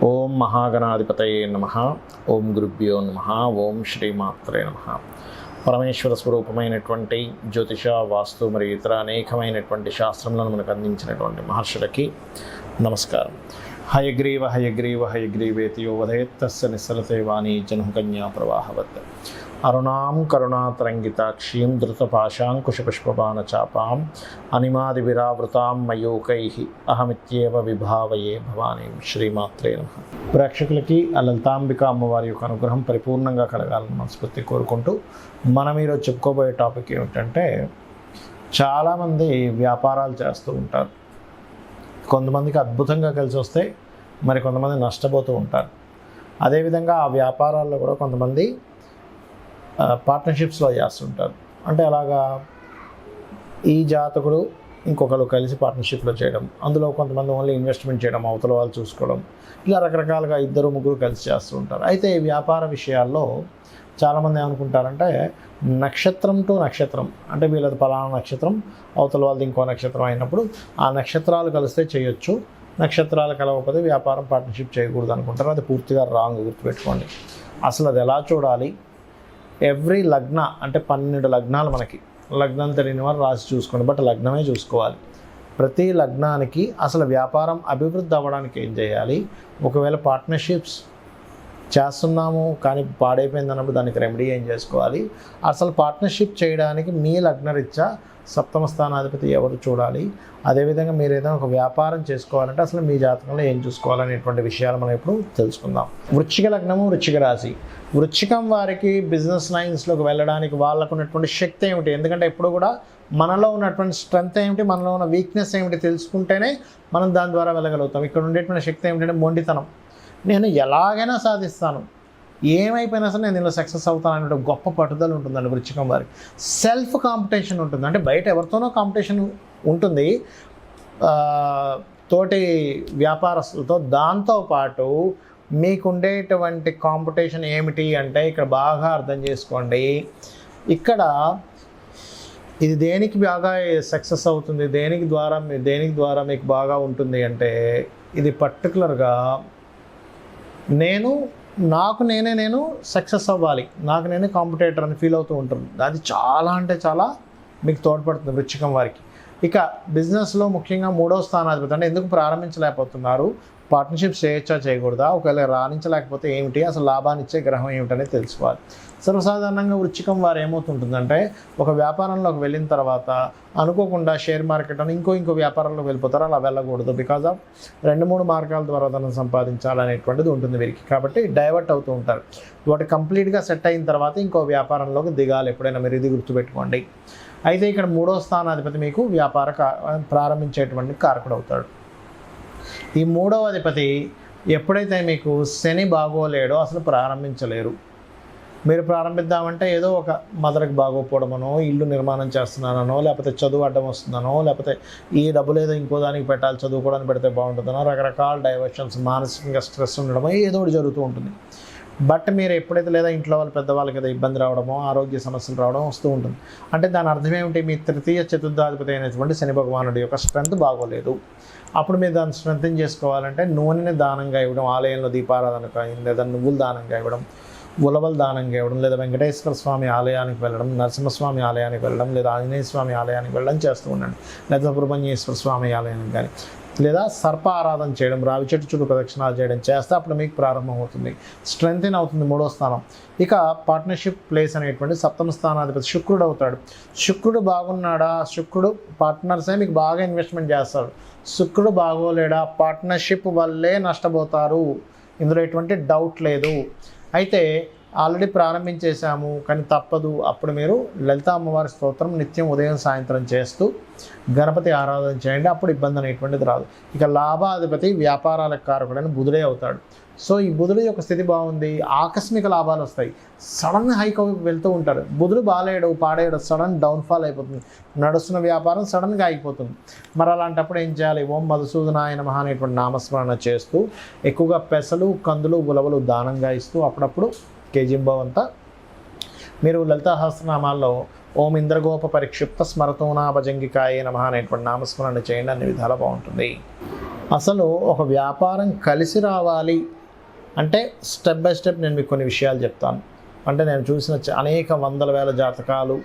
ఓం మహాగణాధిపతయే నమః. ఓం గురుభ్యో నమః. ఓం శ్రీమాత్రే నమః. పరమేశ్వర స్వరూపమైనటువంటి జ్యోతిష, వాస్తు మరియు ఇతర అనేకమైనటువంటి శాస్త్రములను మనకు అందించినటువంటి మహర్షులకి నమస్కారం. హయగ్రీవ హయగ్రీవ హయగ్రీవేతి యో వదయత్తస్య నిస్సరతే వాణీ జనుకన్యా ప్రవాహవత్. అరుణాం కరుణాతరంగితాక్షీం ధృతపాశాంకుశపుష్పబాణచాపాం అనిమాదివిరావృతాం మయూకైః అహమిత్యేవ విభావయే భవానీం. శ్రీమాత్రే నమః. ప్రేక్షకులకి ఆ లలితాంబిక అమ్మవారి యొక్క అనుగ్రహం పరిపూర్ణంగా కలగాలని మనస్ఫూర్తి కోరుకుంటూ మనం ఈరోజు చెప్పుకోబోయే టాపిక్ ఏమిటంటే, చాలామంది వ్యాపారాలు చేస్తూ ఉంటారు. కొంతమందికి అద్భుతంగా కలిసి వస్తాయి, మరి కొంతమంది నష్టపోతూ ఉంటారు. అదేవిధంగా ఆ వ్యాపారాల్లో కూడా కొంతమంది పార్ట్నర్షిప్స్లో చేస్తుంటారు. అంటే అలాగా ఈ జాతకుడు ఇంకొకరు కలిసి పార్ట్నర్షిప్లో చేయడం, అందులో కొంతమంది ఓన్లీ ఇన్వెస్ట్మెంట్ చేయడం, అవతల వాళ్ళు చూసుకోవడం, ఇలా రకరకాలుగా ఇద్దరు ముగ్గురు కలిసి చేస్తూ ఉంటారు. అయితే ఈ వ్యాపార విషయాల్లో చాలామంది ఏమనుకుంటారంటే, నక్షత్రం టు నక్షత్రం, అంటే వీళ్ళది పలానా నక్షత్రం, అవతల వాళ్ళది ఇంకో నక్షత్రం అయినప్పుడు ఆ నక్షత్రాలు కలిస్తే చేయొచ్చు, నక్షత్రాలు కలవకపోతే వ్యాపారం పార్ట్నర్షిప్ చేయకూడదు అనుకుంటారు. అది పూర్తిగా రాంగ్. గుర్తుపెట్టుకోండి. అసలు అది ఎలా చూడాలి? ఎవ్రీ లగ్న అంటే 12 లగ్నాలు, మనకి లగ్నం తెలియని వారు రాసి చూసుకోండి, బట్ లగ్నమే చూసుకోవాలి. ప్రతి లగ్నానికి అసలు వ్యాపారం అభివృద్ధి అవ్వడానికి ఏం చేయాలి, ఒకవేళ పార్ట్నర్షిప్స్ చేస్తున్నాము కానీ పాడైపోయింది అన్నప్పుడు దానికి రెమెడీ ఏం చేసుకోవాలి, అసలు పార్ట్నర్షిప్ చేయడానికి మీ లగ్నరీత్యా సప్తమ స్థానాధిపతి ఎవరు చూడాలి, అదేవిధంగా మీరు ఏదైనా ఒక వ్యాపారం చేసుకోవాలంటే అసలు మీ జాతకంలో ఏం చూసుకోవాలనేటువంటి విషయాలు మనం ఇప్పుడు తెలుసుకుందాం. వృశ్చిక లగ్నము, వృశ్చిక రాశి. వృశ్చికం వారికి బిజినెస్ లైన్స్లోకి వెళ్ళడానికి వాళ్ళకు ఉన్నటువంటి శక్తి ఏమిటి, ఎందుకంటే ఎప్పుడు కూడా మనలో ఉన్నటువంటి స్ట్రెంగ్త్ ఏమిటి, మనలో ఉన్న వీక్నెస్ ఏమిటి తెలుసుకుంటేనే మనం దాని ద్వారా వెళ్ళగలుగుతాం. ఇక్కడ ఉండేటువంటి శక్తి ఏమిటంటే మొండితనం. నేను ఎలాగైనా సాధిస్తాను, ఏమైపోయినా సరే నేను ఇలా సక్సెస్ అవుతాను అనే గొప్ప పట్టుదల ఉంటుందండి వృశ్చికం వారికి. సెల్ఫ్ కాంపిటీషన్ ఉంటుంది, అంటే బయట ఎవరితోనో కాంపిటీషన్ ఉంటుంది తోటి వ్యాపారస్తులతో. దాంతోపాటు మీకుండేటువంటి కాంపిటీషన్ ఏమిటి అంటే, ఇక్కడ బాగా అర్థం చేసుకోండి, ఇక్కడ ఇది దేనికి బాగా సక్సెస్ అవుతుంది, దేనికి ద్వారా మీకు బాగా ఉంటుంది అంటే, ఇది పర్టికులర్గా నాకు నేనే సక్సెస్ అవ్వాలి, నాకు నేనే కాంపిటేటర్ అని ఫీల్ అవుతూ ఉంటుంది. అది చాలా అంటే చాలా మీకు తోడ్పడుతుంది వృశ్చికం వారికి. ఇక బిజినెస్లో ముఖ్యంగా 3వ స్థానాధిపతి, అంటే ఎందుకు ప్రారంభించలేకపోతున్నారు, పార్ట్నర్షిప్స్ చేయొచ్చా చేయకూడదా, ఒకవేళ రాణించలేకపోతే ఏమిటి, అసలు లాభాన్ని ఇచ్చే గ్రహం ఏమిటనేది తెలుసుకోవాలి. సర్వసాధారణంగా వృశ్చికం వారు ఏమవుతుంటుందంటే, ఒక వ్యాపారంలోకి వెళ్ళిన తర్వాత అనుకోకుండా షేర్ మార్కెట్ అని ఇంకో వ్యాపారంలోకి వెళ్ళిపోతారు. అలా వెళ్ళకూడదు. బికాజ్ ఆఫ్ 2-3 మార్గాల ద్వారా ధనం సంపాదించాలనేటువంటిది ఉంటుంది వీరికి. కాబట్టి డైవర్ట్ అవుతూ ఉంటారు. వాటి కంప్లీట్గా సెట్ అయిన తర్వాత ఇంకో వ్యాపారంలోకి దిగాలి ఎప్పుడైనా, మీరు ఇది గుర్తుపెట్టుకోండి. అయితే ఇక్కడ 3వ స్థానాధిపతి మీకు వ్యాపార ప్రారంభించేటువంటి కారకుడు అవుతాడు. ఈ 3వ అధిపతి ఎప్పుడైతే మీకు శని బాగోలేడో అసలు ప్రారంభించలేరు. మీరు ప్రారంభిద్దామంటే ఏదో ఒక మదర్కి బాగోపోవడమనో, ఇల్లు నిర్మాణం చేస్తున్నానో, లేకపోతే చదువు అడ్డం వస్తుందనో, లేకపోతే ఈ డబ్బులు ఏదో ఇంకో దానికి పెట్టాలి, చదువుకోవడానికి పెడితే బాగుంటుందనో, రకరకాల డైవర్షన్స్, మానసికంగా స్ట్రెస్ ఉండడమో ఏదో ఒకటి జరుగుతూ ఉంటుంది. బట్ మీరు ఎప్పుడైతే లేదా ఇంట్లో వాళ్ళు పెద్దవాళ్ళకి ఏదో ఇబ్బంది రావడమో, ఆరోగ్య సమస్యలు రావడం వస్తూ ఉంటుంది. అంటే దాని అర్థం ఏమిటి, మీ తృతీయ చతుర్థాధిపతి అయినటువంటి శని భగవానుడి యొక్క స్ట్రెంత్ బాగోలేదు. అప్పుడు మీరు దాన్ని స్ట్రెంథెన్ చేసుకోవాలంటే నూనెని దానంగా ఇవ్వడం, ఆలయంలో దీపారాధన కానీ, లేదా నువ్వులు దానంగా ఇవ్వడం, ఉలవలు దానంగా ఇవ్వడం, లేదా వెంకటేశ్వర స్వామి ఆలయానికి వెళ్ళడం, నరసింహస్వామి ఆలయానికి వెళ్ళడం, లేదా ఆంజనేయ స్వామి ఆలయానికి వెళ్ళడం చేస్తూ ఉండండి. లేదా సుబ్రహ్మణ్యేశ్వర స్వామి ఆలయానికి కానీ, లేదా సర్ప ఆరాధన చేయడం, రావి చెట్టు చుట్టూ ప్రదక్షిణాలు చేయడం చేస్తే అప్పుడు మీకు ప్రారంభమవుతుంది, స్ట్రెంథెన్ అవుతుంది 3వ స్థానం. ఇక పార్ట్నర్షిప్ ప్లేస్ అనేటువంటి సప్తమ స్థానాధిపతి శుక్రుడు అవుతాడు. శుక్రుడు బాగున్నాడా, శుక్రుడు పార్ట్నర్సే మీకు బాగా ఇన్వెస్ట్మెంట్ చేస్తారు. శుక్రుడు బాగోలేడా, పార్ట్నర్షిప్ వల్లే నష్టపోతారు, ఇందులో ఎటువంటి డౌట్ లేదు. అయితే ఆల్రెడీ ప్రారంభించేశాము కానీ తప్పదు, అప్పుడు మీరు లలిత అమ్మవారి స్తోత్రం నిత్యం ఉదయం సాయంత్రం చేస్తూ గణపతి ఆరాధన చేయండి, అప్పుడు ఇబ్బంది అనేటువంటిది రాదు. ఇక లాభాధిపతి వ్యాపారాలకు కారకుడైన బుధుడే అవుతాడు. సో ఈ బుధుడు యొక్క స్థితి బాగుంది, ఆకస్మిక లాభాలు వస్తాయి, సడన్ హైక్ వెళ్తూ ఉంటారు. బుధుడు బాలేడు, పాడేయడు, సడన్ డౌన్ఫాల్ అయిపోతుంది, నడుస్తున్న వ్యాపారం సడన్గా అయిపోతుంది. మరి అలాంటప్పుడు ఏం చేయాలి, ఓం మధుసూదనాయ నమః అనేటువంటి నామస్మరణ చేస్తూ ఎక్కువగా పెసలు, కందులు, ఉలవలు దానంగా ఇస్తూ అప్పుడప్పుడు కేజింబావంతా మీరు లలితా సహస్రనామాల్లో ఓం ఇంద్రగోప పరిక్షిప్త స్మరతోనా భజంగికాయ నమః అనేటువంటి నామస్మరణ చేయండి, అన్ని విధాలా బాగుంటుంది. అసలు ఒక వ్యాపారం కలిసి రావాలి అంటే స్టెప్ బై స్టెప్ నేను మీకు కొన్ని విషయాలు చెప్తాను. అంటే నేను చూసిన అనేక వందల వేల జాతకాలు,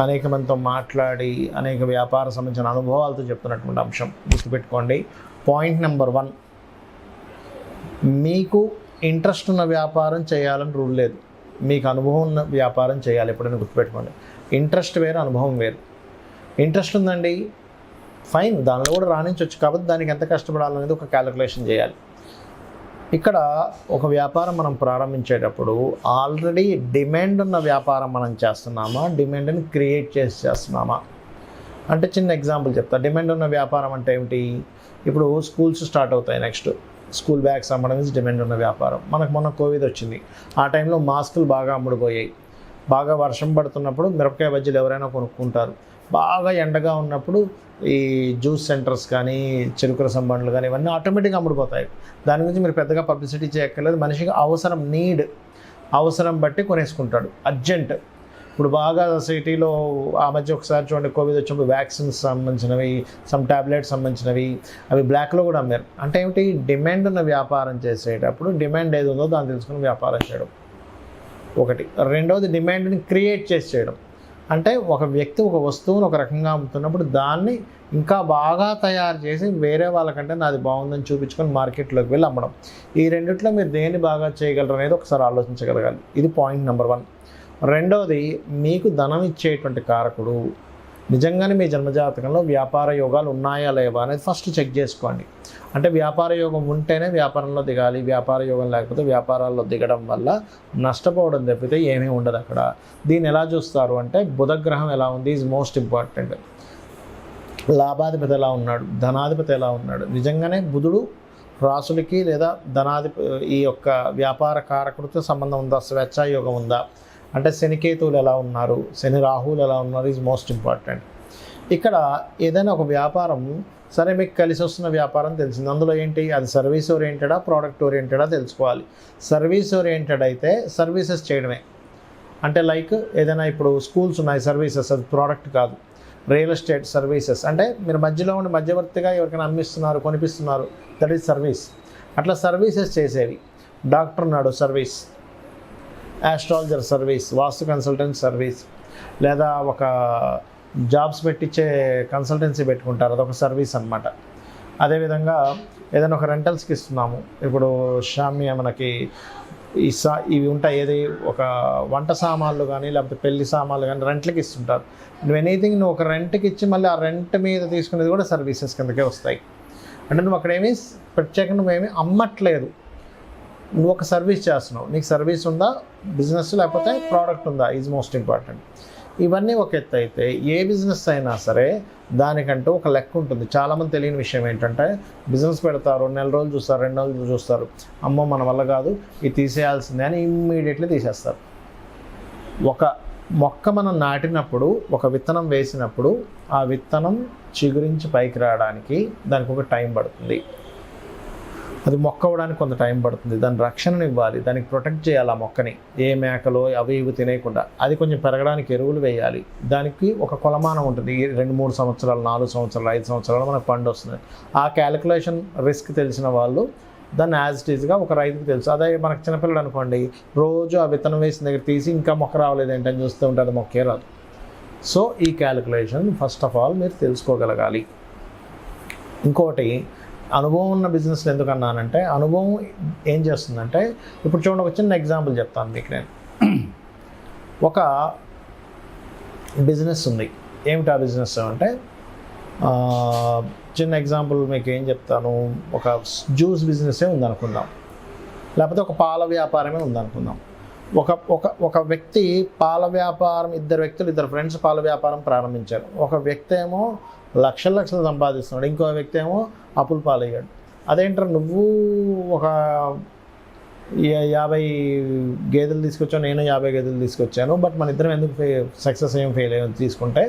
అనేక మందితో మాట్లాడి అనేక వ్యాపార సంబంధించిన అనుభవాలతో చెప్తున్నటువంటి అంశం గుర్తుపెట్టుకోండి. పాయింట్ నెంబర్ 1, మీకు ఇంట్రెస్ట్ ఉన్న వ్యాపారం చేయాలని రూల్ లేదు. మీకు అనుభవం ఉన్న వ్యాపారం చేయాలి. ఎప్పుడైనా గుర్తుపెట్టుకోండి. ఇంట్రెస్ట్ వేరు, అనుభవం వేరు. ఇంట్రెస్ట్ ఉందండి, ఫైన్, దానిలో కూడా రాణించవచ్చు. కాబట్టి దానికి ఎంత కష్టపడాలనేది ఒక క్యాలిక్యులేషన్ చేయాలి. ఇక్కడ ఒక వ్యాపారం మనం ప్రారంభించేటప్పుడు ఆల్రెడీ డిమాండ్ ఉన్న వ్యాపారం మనం చేస్తున్నామా, డిమాండ్ని క్రియేట్ చేస్తున్నామా? అంటే చిన్న ఎగ్జాంపుల్ చెప్తా. డిమాండ్ ఉన్న వ్యాపారం అంటే ఏమిటి? ఇప్పుడు స్కూల్స్ స్టార్ట్ అవుతాయి. నెక్స్ట్ స్కూల్ బ్యాగ్స్ అమ్మడం ఇస్ డిమాండ్ ఉన్న వ్యాపారం. మనకు మొన్న కోవిడ్ వచ్చింది. ఆ టైంలో మాస్కులు బాగా అమ్ముడుపోయాయి. బాగా వర్షం పడుతున్నప్పుడు మిరపకాయ బజ్జీలు ఎవరైనా కొనుక్కుంటారు. బాగా ఎండగా ఉన్నప్పుడు ఈ జ్యూస్ సెంటర్స్ కానీ, చెరుకు రసం బండ్లు కానీ ఇవన్నీ ఆటోమేటిక్గా అమ్ముడుపోతాయి. దాని గురించి మీరు పెద్దగా పబ్లిసిటీ చేయక్కర్లేదు. మనిషికి అవసరం, అవసరం బట్టి కొనేసుకుంటాడు, అర్జెంట్. ఇప్పుడు బాగా సిటీలో ఆ మధ్య ఒకసారి చూడండి, కోవిడ్ వచ్చినప్పుడు వ్యాక్సిన్స్ సంబంధించినవి, సమ్ ట్యాబ్లెట్స్ సంబంధించినవి అవి బ్లాక్లో కూడా అమ్మారు. అంటే ఏమిటి? డిమాండ్ ఉన్న వ్యాపారం చేసేటప్పుడు డిమాండ్ ఏది ఉందో దాన్ని తెలుసుకుని వ్యాపారం చేయడం ఒకటి. రెండవది డిమాండ్ని క్రియేట్ చేయడం. అంటే ఒక వ్యక్తి ఒక వస్తువును ఒక రకంగా అమ్ముతున్నప్పుడు దాన్ని ఇంకా బాగా తయారు చేసి వేరే వాళ్ళకంటే నాది బాగుందని చూపించుకొని మార్కెట్లోకి వెళ్ళి అమ్మడం. ఈ రెండిట్లో మీరు దేన్ని బాగా చేయగలరు అనేది ఒకసారి ఆలోచించగలగాలి. ఇది పాయింట్ నెంబర్ 1. రెండవది, మీకు ధనం ఇచ్చేటువంటి కారకుడు నిజంగానే మీ జన్మజాతకంలో వ్యాపార యోగాలు ఉన్నాయా లేవా అనేది ఫస్ట్ చెక్ చేసుకోండి. అంటే వ్యాపార యోగం ఉంటేనే వ్యాపారంలో దిగాలి. వ్యాపార యోగం లేకపోతే వ్యాపారాల్లో దిగడం వల్ల నష్టపోవడం తప్పితే ఏమీ ఉండదు అక్కడ. దీన్ని ఎలా చూస్తారు అంటే బుధగ్రహం ఎలా ఉంది ఈజ్ మోస్ట్ ఇంపార్టెంట్. లాభాధిపతి ఎలా ఉన్నాడు, ధనాధిపతి ఎలా ఉన్నాడు. నిజంగానే బుధుడు రాసులకి లేదా ఈ యొక్క వ్యాపార కారకుడితో సంబంధం ఉందా, స్వేచ్ఛాయోగం ఉందా, అంటే శనికేతువులు ఎలా ఉన్నారు, శని రాహువులు ఎలా ఉన్నారు ఈజ్ మోస్ట్ ఇంపార్టెంట్. ఇక్కడ ఏదైనా ఒక వ్యాపారం సరే మీకు కలిసి వస్తున్న వ్యాపారం తెలిసింది. అందులో ఏంటి, అది సర్వీస్ ఓరియంటెడా, ప్రోడక్ట్ ఓరియంటెడా తెలుసుకోవాలి. సర్వీస్ ఓరియంటెడ్ అయితే సర్వీసెస్ చేయడమే. అంటే లైక్ ఏదైనా ఇప్పుడు స్కూల్స్ ఉన్నాయి, సర్వీసెస్, అది ప్రోడక్ట్ కాదు. రియల్ ఎస్టేట్ సర్వీసెస్ అంటే మీరు మధ్యలో ఉండి మధ్యవర్తిగా ఎవరికైనా అమ్మిస్తున్నారు, కొనిపిస్తున్నారు, దట్ ఈజ్ సర్వీస్. అట్లా సర్వీసెస్ చేసేవి. డాక్టర్ ఉన్నాడు, సర్వీస్. ఆస్ట్రాలజర్ సర్వీస్, వాస్తు కన్సల్టెంట్ సర్వీస్, లేదా ఒక జాబ్స్ పెట్టించే కన్సల్టెన్సీ పెట్టుకుంటారు, అదొక సర్వీస్ అనమాట. అదేవిధంగా ఏదైనా ఒక రెంటల్స్కి ఇస్తున్నాము. ఇప్పుడు షామియా మనకి ఇవి ఉంటాయి, ఏది ఒక వంట సామాన్లు కానీ లేకపోతే పెళ్లి సామాన్లు కానీ రెంట్లకి ఇస్తుంటారు. నువ్వు ఎనీథింగ్ నువ్వు ఒక రెంట్కి ఇచ్చి మళ్ళీ ఆ రెంట్ మీద తీసుకునేది కూడా సర్వీసెస్ కిందకే వస్తాయి. అంటే నువ్వు అక్కడేమీ ప్రత్యేకంగా నువ్వేమీ అమ్మట్లేదు, నువ్వు ఒక సర్వీస్ చేస్తున్నావు. నీకు సర్వీస్ ఉందా, బిజినెస్, లేకపోతే ప్రోడక్ట్ ఉందా ఈజ్ మోస్ట్ ఇంపార్టెంట్. ఇవన్నీ ఒక ఎత్తు అయితే ఏ బిజినెస్ అయినా సరే దానికంటూ ఒక లెక్క ఉంటుంది. చాలామంది తెలియని విషయం ఏంటంటే బిజినెస్ పెడతారు, నెల రోజులు చూస్తారు, 2 నెలలు చూస్తారు, అమ్మో మన వల్ల కాదు, ఇది తీసేయాల్సిందే అని ఇమ్మీడియట్లీ తీసేస్తారు. ఒక మొక్క మనం నాటినప్పుడు, ఒక విత్తనం వేసినప్పుడు ఆ విత్తనం చిగురించి పైకి రావడానికి దానికి ఒక టైం పడుతుంది. అది మొక్క అవ్వడానికి కొంత టైం పడుతుంది. దాని రక్షణను ఇవ్వాలి, దానికి ప్రొటెక్ట్ చేయాలి. ఆ మొక్కని ఏ మేకలో అవి ఇవి తినేయకుండా అది కొంచెం పెరగడానికి ఎరువులు వేయాలి. దానికి ఒక కొలమానం ఉంటుంది. 2-3 సంవత్సరాలు, 4 సంవత్సరాలు, 5 సంవత్సరాలు మనకు పండు వస్తుంది. ఆ క్యాలిక్యులేషన్ రిస్క్ తెలిసిన వాళ్ళు దాన్ని యాజ్ ఇట్ ఈజ్గా ఒక రైతుకు తెలుసు. అదే మనకు చిన్నపిల్లలు అనుకోండి, రోజు ఆ విత్తనం వేసిన దగ్గర తీసి ఇంకా మొక్క రావలేదు ఏంటని చూస్తూ ఉంటుంది, మొక్కే రాదు. సో ఈ క్యాలిక్యులేషన్ ఫస్ట్ ఆఫ్ ఆల్ మీరు తెలుసుకోగలగాలి. ఇంకోటి, అనుభవం ఉన్న బిజినెస్లు ఎందుకు అన్నానంటే, అనుభవం ఏం చేస్తుందంటే, ఇప్పుడు చూడండి ఒక చిన్న ఎగ్జాంపుల్ చెప్తాను మీకు. నేను ఒక బిజినెస్ ఉంది. ఏమిటి ఆ బిజినెస్ అంటే, చిన్న ఎగ్జాంపుల్ మీకు ఏం చెప్తాను, ఒక జ్యూస్ బిజినెసే ఉందనుకుందాం, లేకపోతే ఒక పాల వ్యాపారమే ఉందనుకుందాం. ఒక వ్యక్తి పాల వ్యాపారం, ఇద్దరు ఫ్రెండ్స్ పాల వ్యాపారం ప్రారంభించారు. ఒక వ్యక్తి ఏమో లక్షలు సంపాదిస్తున్నాడు, ఇంకో వ్యక్తి ఏమో అప్పులు పాలయ్యాడు. అదేంటారు, నువ్వు ఒక 50 గేదెలు తీసుకొచ్చావు, నేను 50 గేదెలు తీసుకొచ్చాను, బట్ మన ఇద్దరం ఎందుకు సక్సెస్ ఏం ఫెయిల్ అయ్యాం తీసుకుంటే,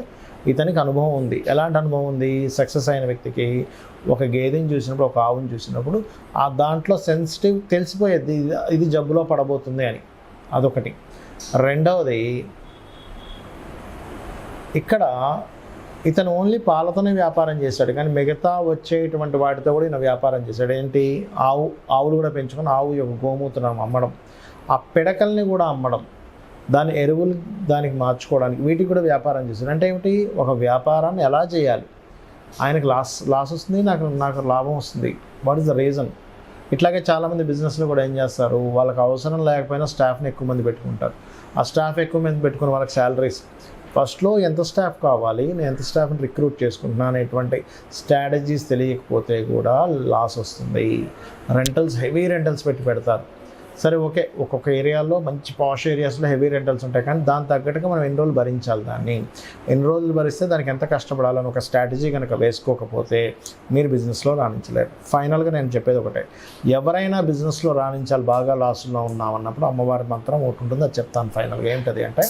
ఇతనికి అనుభవం ఉంది. ఎలాంటి అనుభవం ఉంది? సక్సెస్ అయిన వ్యక్తికి ఒక గేదెని చూసినప్పుడు, ఒక ఆవుని చూసినప్పుడు ఆ దాంట్లో సెన్సిటివ్ తెలిసిపోయేది, ఇది జబ్బులో పడబోతుంది అని. అదొకటి. రెండవది, ఇక్కడ ఇతను ఓన్లీ పాలతోనే వ్యాపారం చేశాడు, కానీ మిగతా వచ్చేటువంటి వాటితో కూడా ఈయన వ్యాపారం చేశాడు. ఏంటి, ఆవులు కూడా పెంచుకొని ఆవు యొక్క గోమూత్రం అమ్మడం, ఆ పిడకల్ని కూడా అమ్మడం, దాని ఎరువులు దానికి మార్చుకోవడానికి, వీటికి కూడా వ్యాపారం చేశాడు. అంటే ఏమిటి, ఒక వ్యాపారాన్ని ఎలా చేయాలి, ఆయనకు లాస్ వస్తుంది, నాకు లాభం వస్తుంది, వాట్ ఈస్ ద రీజన్. ఇట్లాగే చాలామంది బిజినెస్లో కూడా ఏం చేస్తారు, వాళ్ళకి అవసరం లేకపోయినా స్టాఫ్ని ఎక్కువ మంది పెట్టుకుంటారు. ఆ స్టాఫ్ ఎక్కువ మంది పెట్టుకుని వాళ్ళకి శాలరీస్, ఫస్ట్లో ఎంత స్టాఫ్ కావాలి, నేను ఎంత స్టాఫ్ని రిక్రూట్ చేసుకుంటున్నాను అనేటువంటి స్ట్రాటజీస్ తెలియకపోతే కూడా లాస్ వస్తుంది. రెంటల్స్, హెవీ రెంటల్స్ పెడతారు. సరే ఓకే, ఒక్కొక్క ఏరియాలో మంచి పాష్ ఏరియాస్లో హెవీ రెంటల్స్ ఉంటాయి, కానీ దాని తగ్గట్టుగా మనం ఎన్ని రోజులు భరించాలి, ఎన్ని రోజులు భరిస్తే దానికి ఎంత కష్టపడాలని ఒక స్ట్రాటజీ కనుక వేసుకోకపోతే మీరు బిజినెస్లో రాణించలేరు. ఫైనల్గా నేను చెప్పేది ఒకటే, ఎవరైనా బిజినెస్లో రాణించాలి, బాగా లాస్లో ఉన్నామన్నప్పుడు అమ్మవారి మంత్రం ఒకటి ఉంటుంది, అది చెప్తాను ఫైనల్గా. ఏంటది అంటే,